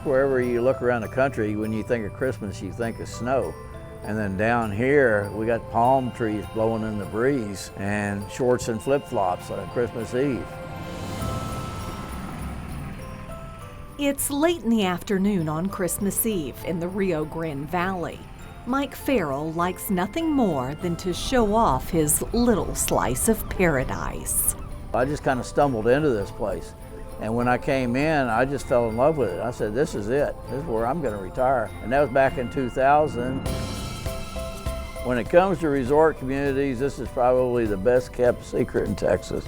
wherever you look around the country, when you think of Christmas, you think of snow. And then down here, we got palm trees blowing in the breeze and shorts and flip-flops on Christmas Eve. It's late in the afternoon on Christmas Eve in the Rio Grande Valley. Mike Farrell likes nothing more than to show off his little slice of paradise. I just kind of stumbled into this place. And when I came in, I just fell in love with it. I said, this is it. This is where I'm going to retire. And that was back in 2000. When it comes to resort communities, this is probably the best kept secret in Texas.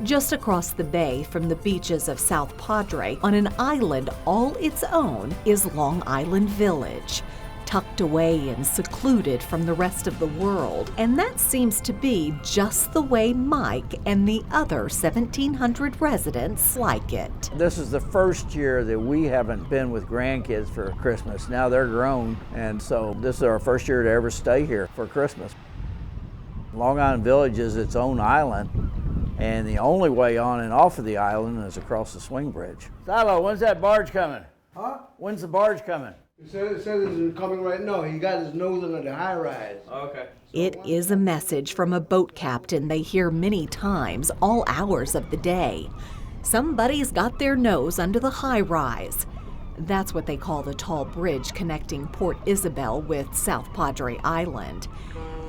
Just across the bay from the beaches of South Padre, on an island all its own, is Long Island Village, tucked away and secluded from the rest of the world. And that seems to be just the way Mike and the other 1,700 residents like it. This is the first year that we haven't been with grandkids for Christmas. Now they're grown, and so this is our first year to ever stay here for Christmas. Long Island Village is its own island, and the only way on and off of the island is across the swing bridge. Silo, when's that barge coming? Huh? When's the barge coming? It says it's coming right now. He got his nose under the high rise. Okay. It is a message from a boat captain they hear many times, all hours of the day. Somebody's got their nose under the high rise. That's what they call the tall bridge connecting Port Isabel with South Padre Island.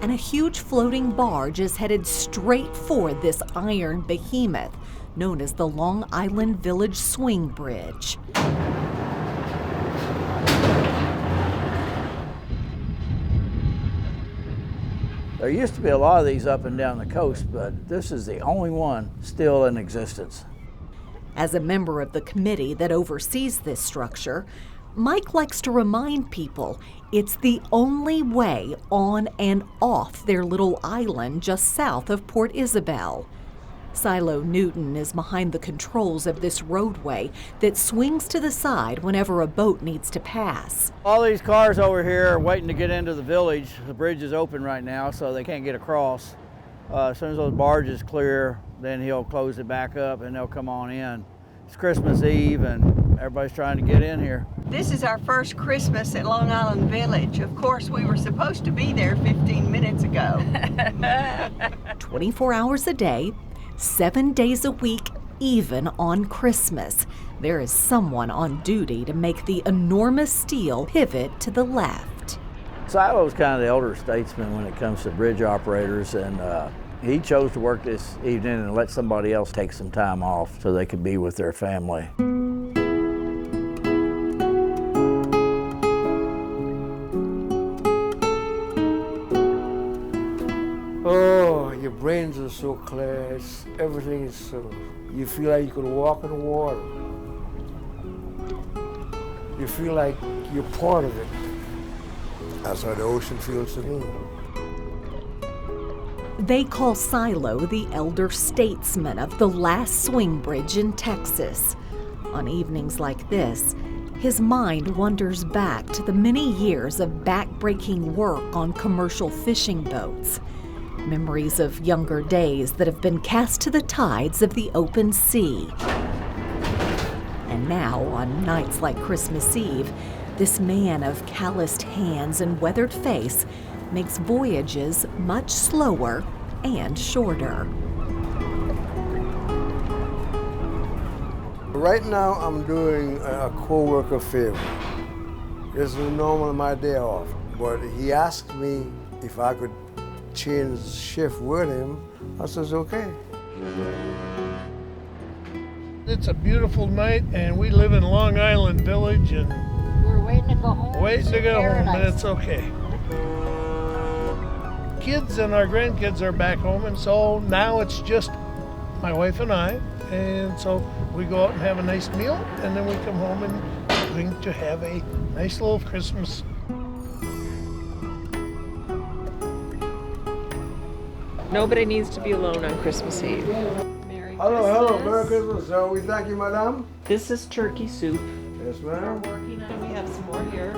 And a huge floating barge is headed straight for this iron behemoth, known as the Long Island Village Swing Bridge. There used to be a lot of these up and down the coast, but this is the only one still in existence. As a member of the committee that oversees this structure, Mike likes to remind people it's the only way on and off their little island just south of Port Isabel. Silo Newton is behind the controls of this roadway that swings to the side whenever a boat needs to pass. All these cars over here are waiting to get into the village. The bridge is open right now, so they can't get across. As soon as those barges clear, then he'll close it back up and they'll come on in. It's Christmas Eve and everybody's trying to get in here. This is our first Christmas at Long Island Village. Of course, we were supposed to be there 15 minutes ago. 24 hours a day, 7 days a week, even on Christmas, there is someone on duty to make the enormous steel pivot to the left. Silo's kind of the elder statesman when it comes to bridge operators, and he chose to work this evening and let somebody else take some time off so they could be with their family. Oh, your brains are so clear. Everything is so. You feel like you could walk in the water. You feel like you're part of it. That's how the ocean feels to me. They call Silo the elder statesman of the last swing bridge in Texas. On evenings like this, his mind wanders back to the many years of back-breaking work on commercial fishing boats. Memories of younger days that have been cast to the tides of the open sea. And now, on nights like Christmas Eve, this man of calloused hands and weathered face makes voyages much slower and shorter. Right now, I'm doing a co-worker favor. This is normally my day off, but he asked me if I could change shift with him. I says, okay. It's a beautiful night, and we live in Long Island Village, and we're waiting to go home. Waiting to go home, but it's okay. Kids and our grandkids are back home, and so now it's just my wife and I, and so we go out and have a nice meal, and then we come home and we're going to have a nice little Christmas. Nobody needs to be alone on Christmas Eve. Merry Hello, Merry Christmas. So we thank you, madam. This is turkey soup. Yes, ma'am. Working on, we have some more here.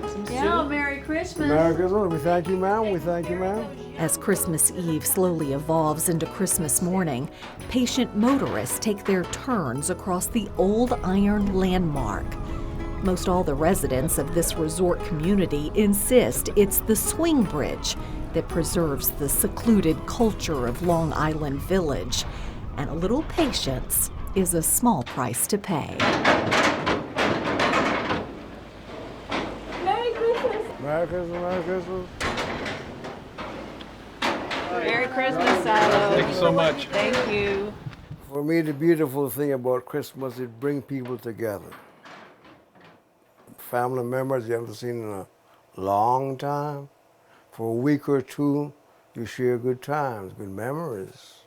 Some Yeah, soup. Merry Christmas. Merry Christmas. We thank you, ma'am. We thank you, ma'am. As Christmas Eve slowly evolves into Christmas morning, patient motorists take their turns across the old iron landmark. Most all the residents of this resort community insist it's the swing bridge that preserves the secluded culture of Long Island Village, and a little patience is a small price to pay. Merry Christmas! Merry Christmas, Merry Christmas. Merry Christmas, Silo. Thank you so much. Thank you. For me, the beautiful thing about Christmas, it brings people together. Family members you haven't seen in a long time. For a week or two, you share good times, good memories.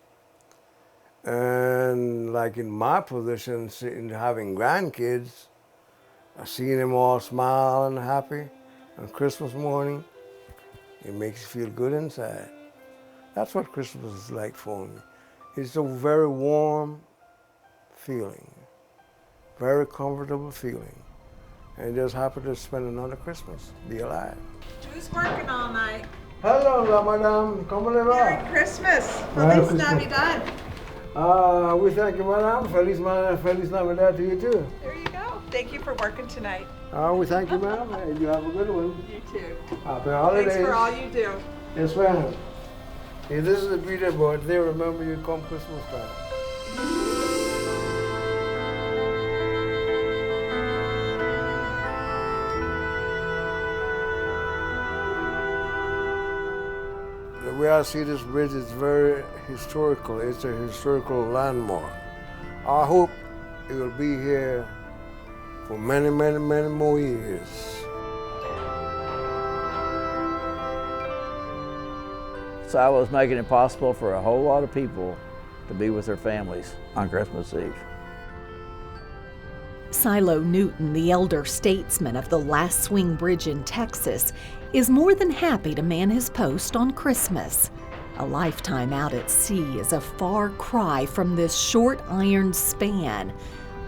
And like in my position, in having grandkids, I see them all smile and happy on Christmas morning. It makes you feel good inside. That's what Christmas is like for me. It's a very warm feeling, very comfortable feeling. And just happy to spend another Christmas, be alive. Who's working all night? Hello, madame. ¿Cómo le va? Merry Christmas. Merry Feliz Christmas. Navidad. We thank you, madame. Feliz Navidad to you too. There you go. Thank you for working tonight. We thank you, ma'am, and you have a good one. You too. Happy holidays. Thanks for all you do. Yes, ma'am. Hey, this is the beauty about they remember you come Christmas time. The way I see this bridge is very historical. It's a historical landmark. I hope it will be here for many, many, many more years. Silo's making it possible for a whole lot of people to be with their families on Christmas Eve. Silo Newton, the elder statesman of the last swing bridge in Texas, is more than happy to man his post on Christmas. A lifetime out at sea is a far cry from this short iron span,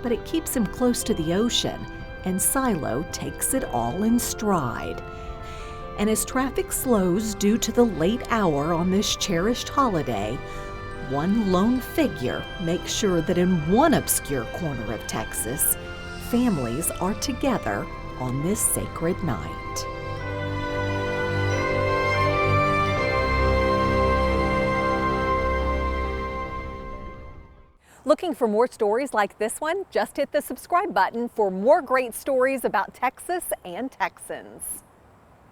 but it keeps him close to the ocean, and Silo takes it all in stride. And as traffic slows due to the late hour on this cherished holiday, one lone figure makes sure that in one obscure corner of Texas, families are together on this sacred night. Looking for more stories like this one? Just hit the subscribe button for more great stories about Texas and Texans.